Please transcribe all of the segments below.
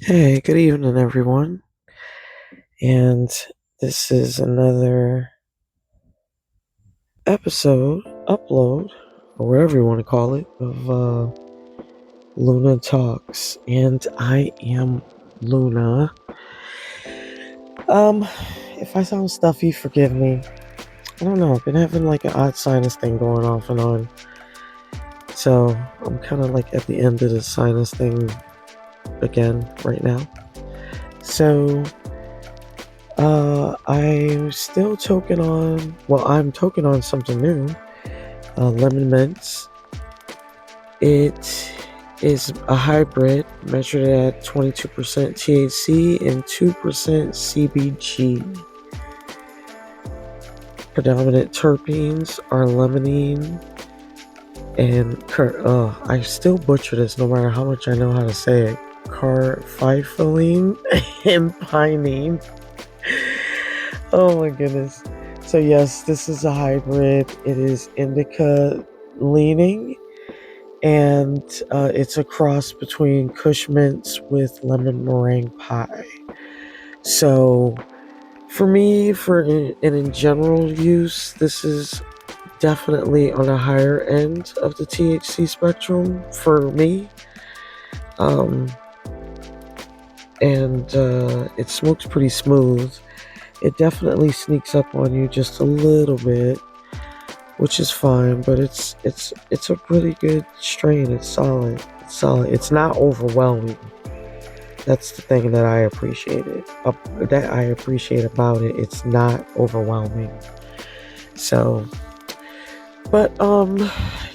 Hey, good evening, everyone. And this is another upload, or whatever you want to call it, of LunaTalks. And I am Luna. Um, if I sound stuffy, forgive me. I don't know, I've been having like an odd sinus thing going off and on. So I'm kind of like at the end of the sinus thing again right now. So I'm token on something new. Lemon mints. It is a hybrid measured at 22% THC and 2% CBG. Predominant terpenes are limonene and I still butcher this no matter how much I know how to say it. Carfiphyllene and pinene. Oh my goodness. So yes, this is a hybrid. It is indica leaning, and it's a cross between Kush Mints with lemon meringue pie. So for me, in general use, this is definitely on a higher end of the THC spectrum for me. And it smokes pretty smooth. It definitely sneaks up on you just a little bit, which is fine, but it's a really good strain. It's solid. It's solid. It's not overwhelming. That's the thing that I appreciated. That I appreciate about it. It's not overwhelming. So, but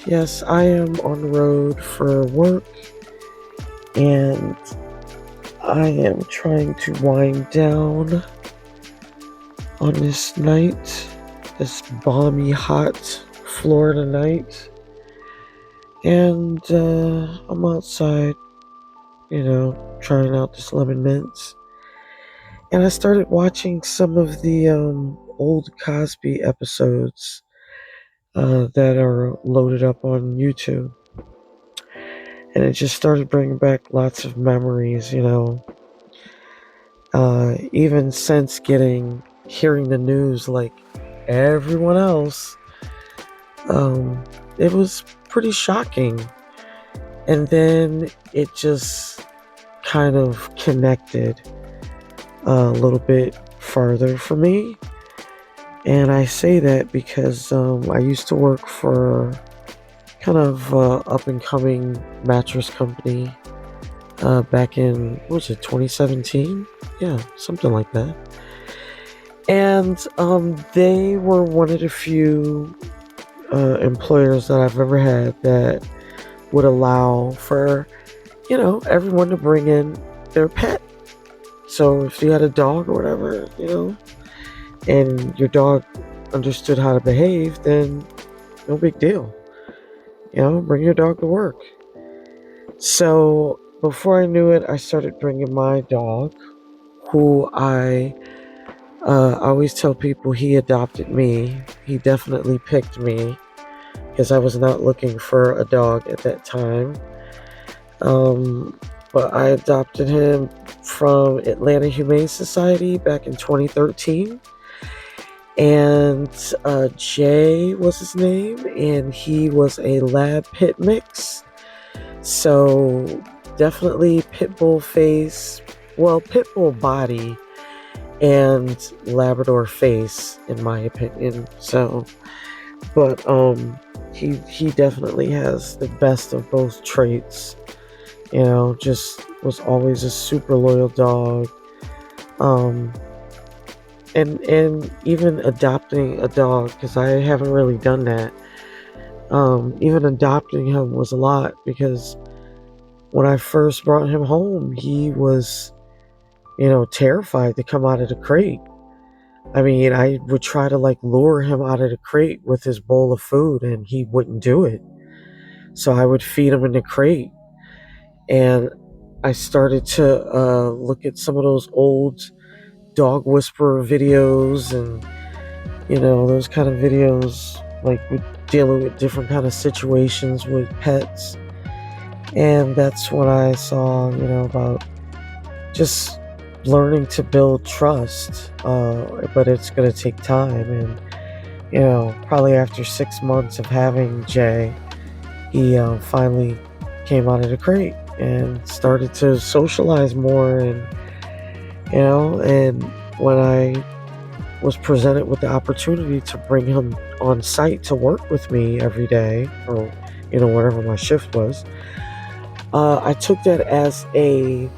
yes, I am on the road for work, and I am trying to wind down on this night, this balmy hot Florida night. And I'm outside, trying out this lemon mints. And I started watching some of the old Cosby episodes that are loaded up on YouTube. And it just started bringing back lots of memories, even since hearing the news like everyone else. It was pretty shocking. And then it just kind of connected a little bit further for me. And I say that because I used to work for kind of up and coming mattress company back in, what was it, 2017? Yeah, something like that. And they were one of the few employers that I've ever had that would allow for, everyone to bring in their pet. So if you had a dog or whatever, and your dog understood how to behave, then no big deal. Bring your dog to work. So before I knew it, I started bringing my dog, who I always tell people he adopted me. He definitely picked me because I was not looking for a dog at that time. But I adopted him from Atlanta Humane Society back in 2013. And Jay was his name, and he was a lab pit mix. So definitely pit bull face, pit bull body and Labrador face, in my opinion. So, but he definitely has the best of both traits. Just was always a super loyal dog. And even adopting a dog, because I haven't really done that. Even adopting him was a lot, because when I first brought him home, he was, terrified to come out of the crate. I mean, I would try to lure him out of the crate with his bowl of food, and he wouldn't do it. So I would feed him in the crate. And I started to look at some of those old dog whisperer videos, and those kind of videos, with dealing with different kind of situations with pets. And that's when I saw, about just learning to build trust. But it's going to take time. And, probably after 6 months of having Jay, he finally came out of the crate and started to socialize more. And when I was presented with the opportunity to bring him on site to work with me every day, or whatever my shift was, I took that as a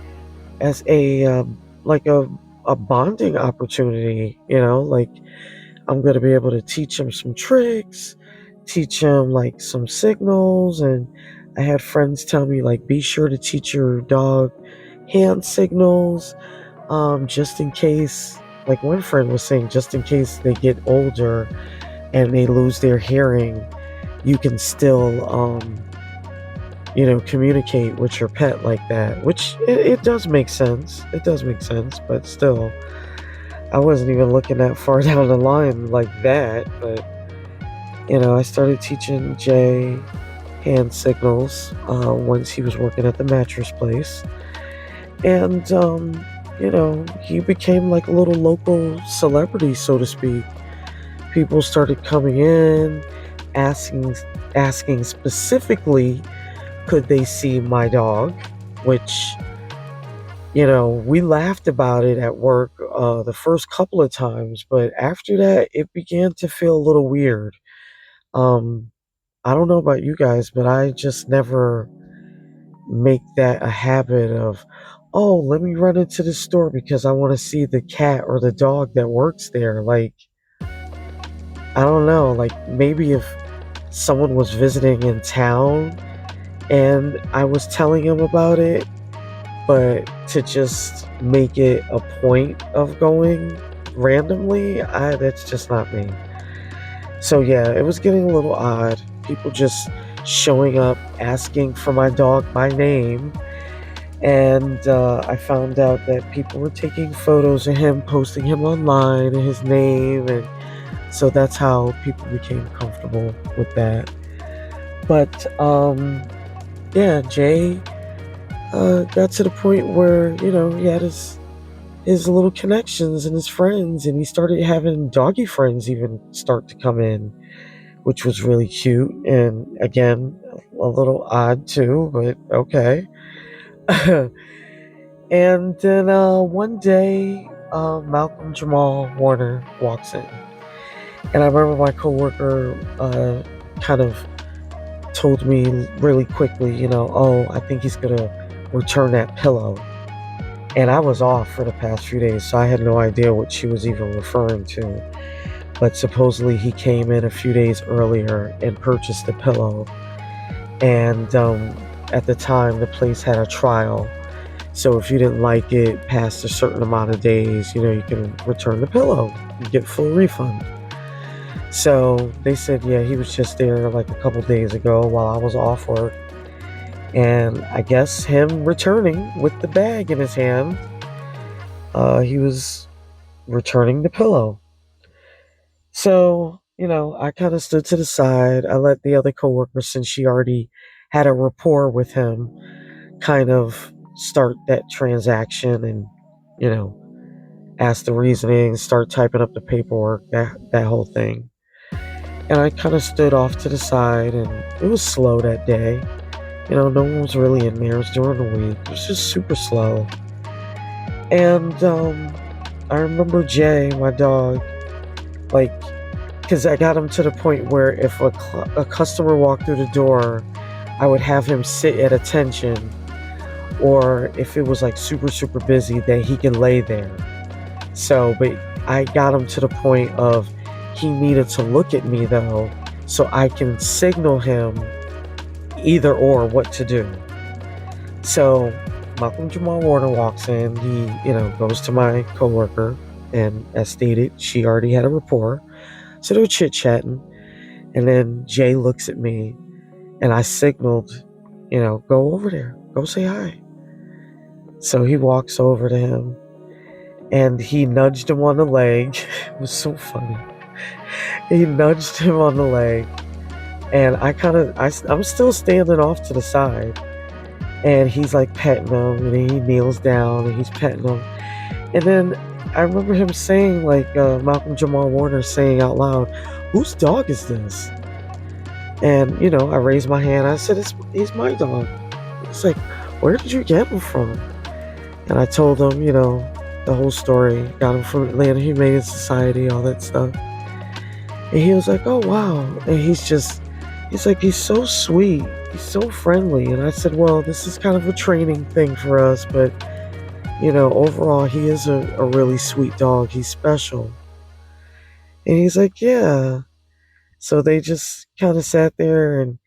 like a bonding opportunity. Like, I'm going to be able to teach him some tricks, teach him like some signals. And I had friends tell me, like, be sure to teach your dog hand signals, just in case. Like, one friend was saying, just in case they get older and they lose their hearing, you can still communicate with your pet like that. Which it does make sense. It does make sense. But still, I wasn't even looking that far down the line like that. But I started teaching Jay hand signals once he was working at the mattress place. And he became like a little local celebrity, so to speak. People started coming in, asking asking specifically, could they see my dog? Which, we laughed about it at work the first couple of times, but after that, it began to feel a little weird. Um, I don't know about you guys, but I just never make that a habit of, oh, let me run into the store because I want to see the cat or the dog that works there. Like, I don't know, like, maybe if someone was visiting in town and I was telling him about it, but to just make it a point of going randomly, that's just not me. So yeah, it was getting a little odd. People just showing up, asking for my dog by name. And I found out that people were taking photos of him, posting him online and his name. And so that's how people became comfortable with that. But yeah, Jay got to the point where, he had his little connections and his friends, and he started having doggy friends even start to come in, which was really cute. And again, a little odd too, but okay. And then one day, Malcolm Jamal-Warner walks in. And I remember my coworker kind of told me really quickly, oh, I think he's going to return that pillow. And I was off for the past few days, so I had no idea what she was even referring to. But supposedly he came in a few days earlier and purchased the pillow. And at the time, the place had a trial. So if you didn't like it past a certain amount of days, you can return the pillow and get full refund. So they said, yeah, he was just there like a couple days ago while I was off work. And I guess him returning with the bag in his hand, he was returning the pillow. So, I kind of stood to the side. I let the other coworker, since she already had a rapport with him, kind of start that transaction and, ask the reasoning, start typing up the paperwork, that whole thing. And I kind of stood off to the side, and it was slow that day. No one was really in there. It was during the week. It was just super slow. And I remember Jay, my dog, like, because I got him to the point where if a customer walked through the door, I would have him sit at attention. Or if it was like super, super busy, that he can lay there. So, but I got him to the point of he needed to look at me though, so I can signal him either or what to do. So Malcolm Jamal-Warner walks in. He, goes to my coworker, and as stated, she already had a rapport. So they're chit-chatting, and then Jay looks at me, and I signaled, go over there, go say hi. So he walks over to him, and he nudged him on the leg. It was so funny. He nudged him on the leg, and I'm still standing off to the side. and he's like petting him, and he kneels down and he's petting him. And then I remember him saying, like, Malcolm Jamal-Warner saying out loud, "Whose dog is this?" And, I raised my hand. I said, he's my dog. He's like, "Where did you get him from?" And I told him, the whole story. Got him from Atlanta Humane Society, all that stuff. And he was like, "Oh, wow." And he's like, "He's so sweet. He's so friendly." And I said, "Well, this is kind of a training thing for us, but, overall, he is a really sweet dog. He's special." And he's like, "Yeah." So they just kind of sat there, and,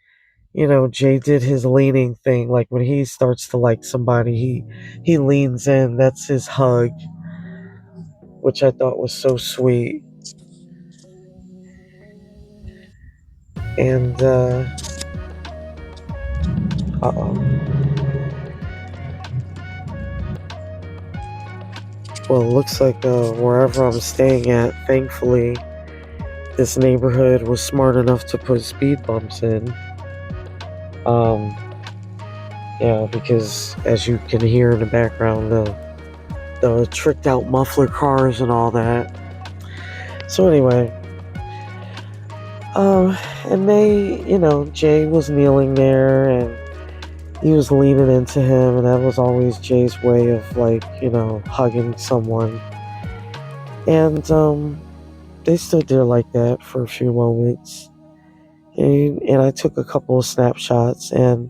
Jay did his leaning thing. Like when he starts to like somebody, he leans in. That's his hug, which I thought was so sweet. And, uh-oh. Well, it looks like wherever I'm staying at, thankfully, this neighborhood was smart enough to put speed bumps in. Yeah, because as you can hear in the background, the tricked out muffler cars and all that. So anyway, and Jay was kneeling there, and he was leaning into him, and that was always Jay's way of, like, hugging someone. And they stood there like that for a few moments, and I took a couple of snapshots. And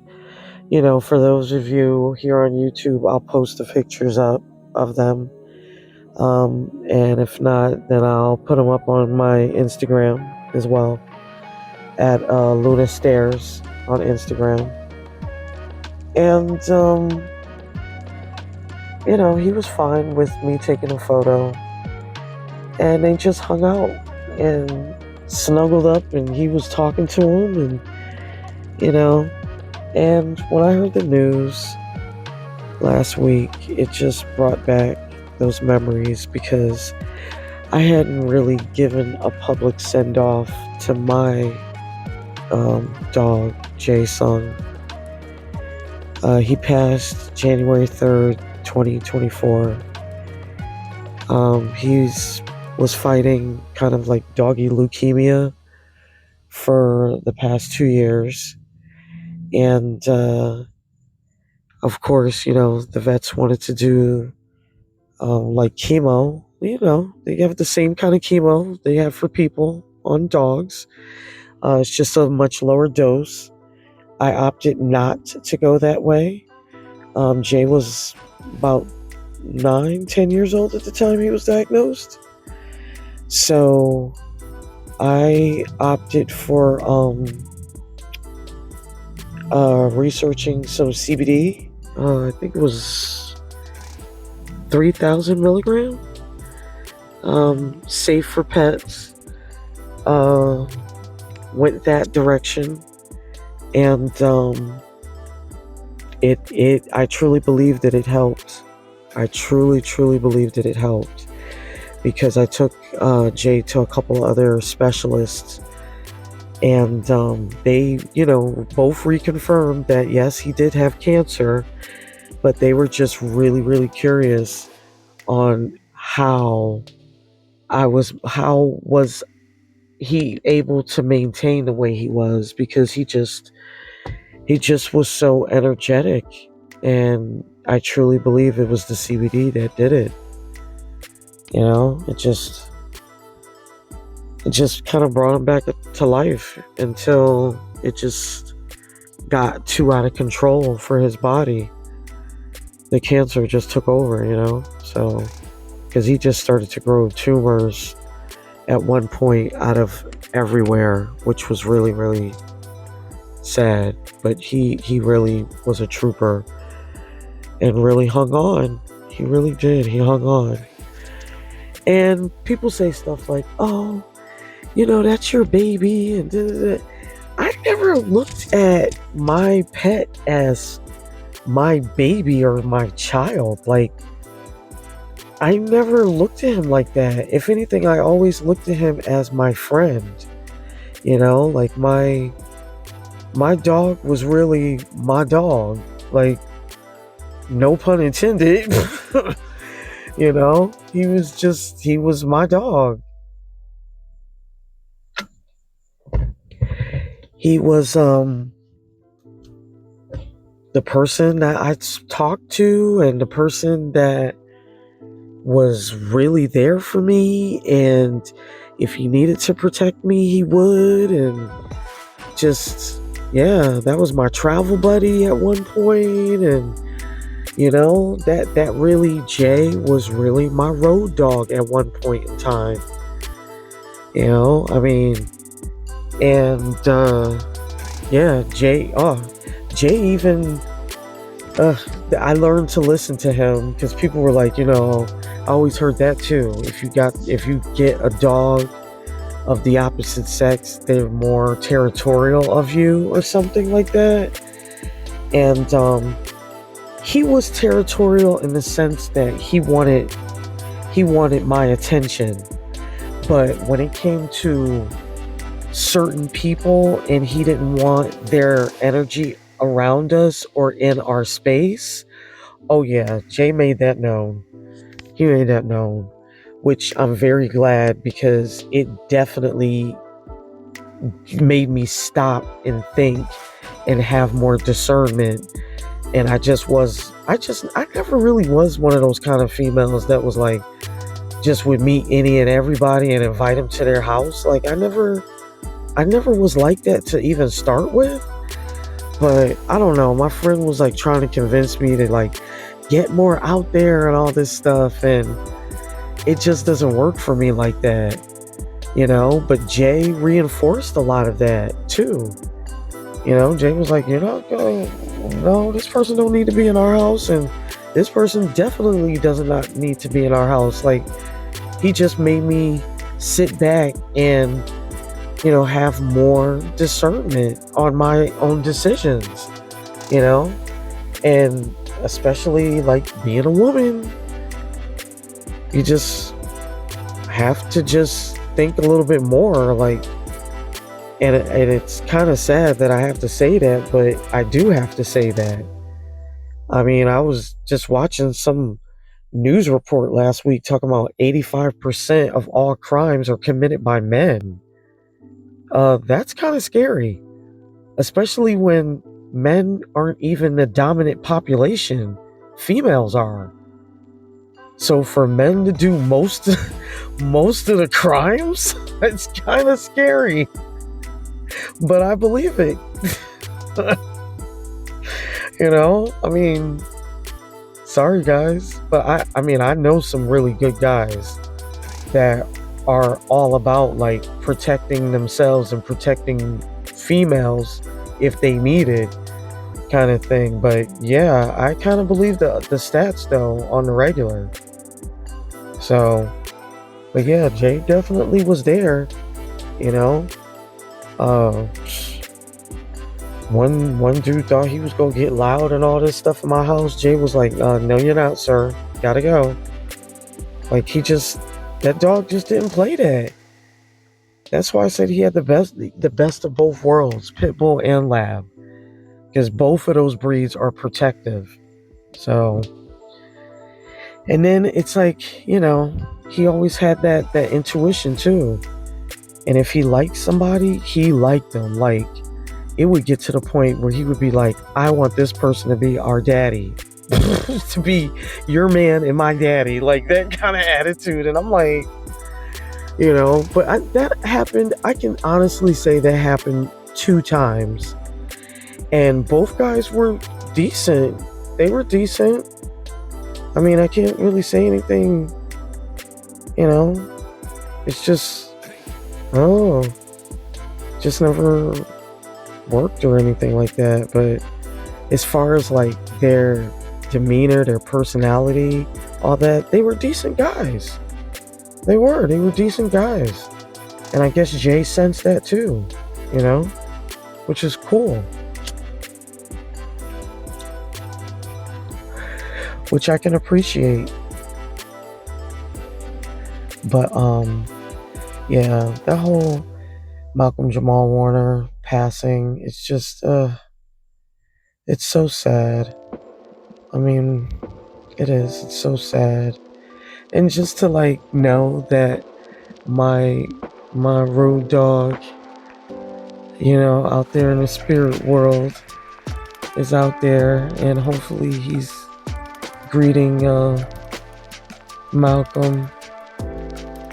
for those of you here on YouTube, I'll post the pictures up of them. And if not, then I'll put them up on my Instagram as well, at LunaTalks on Instagram. And he was fine with me taking a photo, and they just hung out and snuggled up, and he was talking to him, and and when I heard the news last week, it just brought back those memories, because I hadn't really given a public send-off to my dog, Jae-sung. He passed January 3rd, 2024. He was fighting kind of like doggy leukemia for the past 2 years. And, of course, the vets wanted to do, like chemo. They have the same kind of chemo they have for people on dogs. It's just a much lower dose. I opted not to go that way. Jay was about 9-10 years old at the time he was diagnosed. So I opted for researching some CBD. I think it was 3,000 milligram. Safe for pets. Went that direction, and I truly believe that it helped. I truly believe that it helped, because I took Jay to a couple other specialists, and they both reconfirmed that yes, he did have cancer, but they were just really curious on how was he able to maintain the way he was, because he just was so energetic. And I truly believe it was the CBD that did it. It just kind of brought him back to life, until it just got too out of control for his body. The cancer just took over, so, because he just started to grow tumors at one point out of everywhere, which was really sad. But he really was a trooper, and really hung on. He really did. He hung on. And people say stuff like, "Oh, that's your baby," and da-da-da. I never looked at my pet as my baby or my child. Like, I never looked at him like that. If anything, I always looked at him as my friend. Like my dog was really my dog. Like, No pun intended. He was my dog. He was the person that I talked to and the person that was really there for me, and if he needed to protect me, he would. And just, yeah, that was my travel buddy at one point. And that really, Jay was really my road dog at one point in time. I mean, and yeah, Jay even, uh, I learned to listen to him because people were like, I always heard that too. If you get a dog of the opposite sex, they're more territorial of you or something like that. And he was territorial in the sense that he wanted my attention. But when it came to certain people and he didn't want their energy around us or in our space, oh yeah, Jay made that known. He made that known, which I'm very glad because it definitely made me stop and think and have more discernment. And I never really was one of those kind of females that was like, just would meet any and everybody and invite them to their house. Like, I never was like that to even start with. But I don't know. My friend was like trying to convince me to like get more out there and all this stuff. And it just doesn't work for me like that, But Jay reinforced a lot of that too. Jay was like, no, this person don't need to be in our house. And this person definitely does not need to be in our house. Like, he just made me sit back and, have more discernment on my own decisions, and especially like being a woman, you just have to just think a little bit more, like, and it's kind of sad that I have to say that, but I do have to say that. I mean, I was just watching some news report last week talking about 85% of all crimes are committed by men. That's kind of scary, especially when men aren't even the dominant population. Females are. So for men to do most of the crimes, it's kind of scary. But I believe it. I mean, sorry guys, but I mean, I know some really good guys that are all about like protecting themselves and protecting females if they need it, kind of thing. But yeah, I kind of believe the stats though on the regular. So, but yeah, Jay definitely was there, you know. Uh, one dude thought he was gonna get loud and all this stuff in my house. Jay was like, "No, you're not, sir. Gotta go." Like, that dog just didn't play that. That's why I said he had the best of both worlds, pit bull and lab, because both of those breeds are protective. So, and then it's like, he always had that intuition too. And if he liked somebody, he liked them. Like, it would get to the point where he would be like, I want this person to be our daddy, to be your man and my daddy, like that kind of attitude. And I'm like, but that happened. I can honestly say that happened 2 times. And both guys were decent. They were decent. I mean, I can't really say anything, it's just, just never worked or anything like that. But as far as like their demeanor, their personality, all that, they were decent guys. They were decent guys. And I guess Jay sensed that too, which is cool. Which I can appreciate. But yeah, that whole Malcolm Jamal-Warner passing, it's just it's so sad. I mean, it is. It's so sad. And just to like know that my my road dog, out there in the spirit world is out there, and hopefully he's greeting Malcolm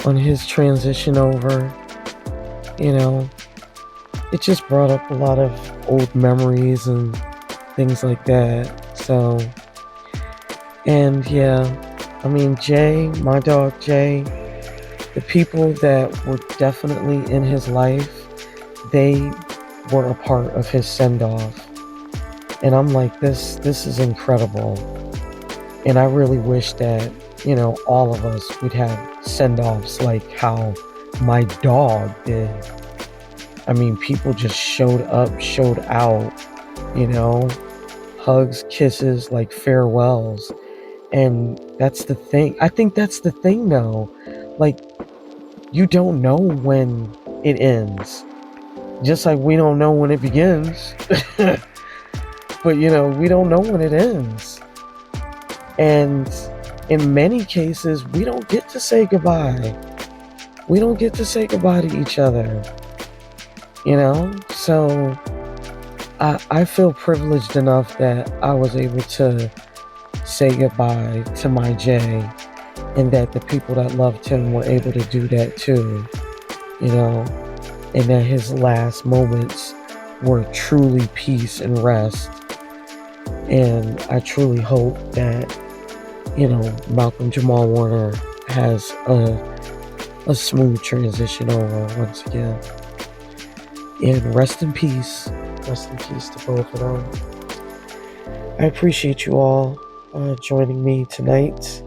on his transition over. You know, it just brought up a lot of old memories and things like that. So, and yeah, I mean, Jay, my dog Jay, the people that were definitely in his life, they were a part of his send off. And I'm like, this is incredible. And I really wish that, all of us would have send offs like how my dog did. I mean, people just showed up, showed out, you know, hugs, kisses, like farewells. And that's the thing. I think that's the thing though. Like, you don't know when it ends. Just like we don't know when it begins. But, we don't know when it ends. And in many cases, we don't get to say goodbye. We don't get to say goodbye to each other. So I feel privileged enough that I was able to say goodbye to my Jay, and that the people that loved him were able to do that too, and that his last moments were truly peace and rest. And I truly hope that, Malcolm Jamal-Warner has a smooth transition over once again. And rest in peace. Rest in peace to both of them. I appreciate you all joining me tonight.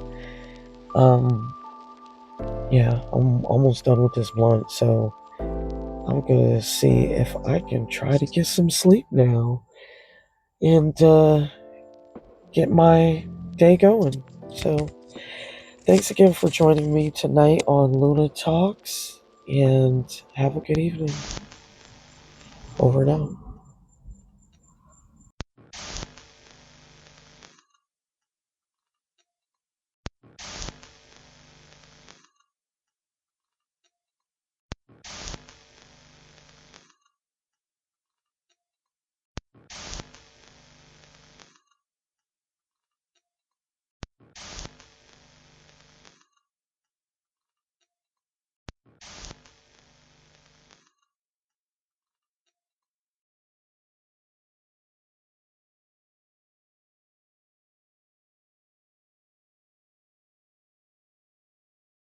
Yeah, I'm almost done with this blunt, so I'm gonna see if I can try to get some sleep now and get my day going. So, thanks again for joining me tonight on LunaTalks, and have a good evening. Over and out.